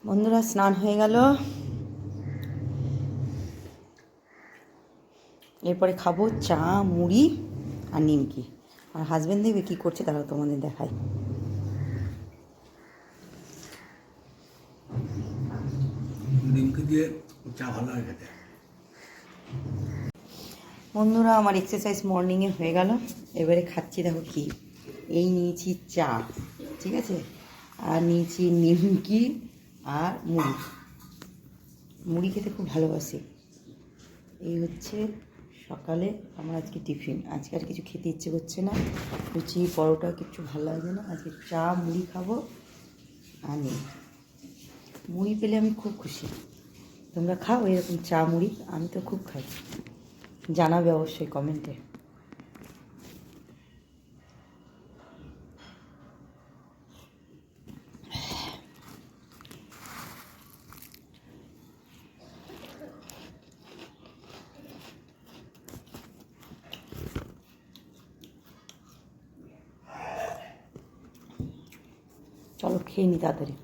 বন্ধুরা স্নান হয়ে গেল, এরপরে খাবো চা, মুড়ি আর নিমকি। আর হাজব্যান্ড দেখবে কী করছে তারাও তোমাদের দেখায়। নিমকি দিয়ে চা ভালো লাগে খেতে। বন্ধুরা আমার এক্সারসাইজ মর্নিংয়ে হয়ে গেল, এবারে খাচ্ছি। দেখো কি, এই নিয়েছি চা, ঠিক আছে, আর নিয়েছি নিমকি আর মুড়ি। মুড়ি খেতে খুব ভালোবাসি। এই হচ্ছে সকালে আমার আজকে টিফিন। আজকে আর কিছু খেতে ইচ্ছে করছে না, লুচি পরোটা কিছু ভালো লাগবে না। আজকে চা মুড়ি খাবো আর মুড়ি পেলে আমি খুব খুশি। তোমরা খাও এরকম চা মুড়ি? আমি তো খুব খাই, জানাবে অবশ্যই কমেন্টে। চলো খেয়ে নি তাড়াতাড়ি।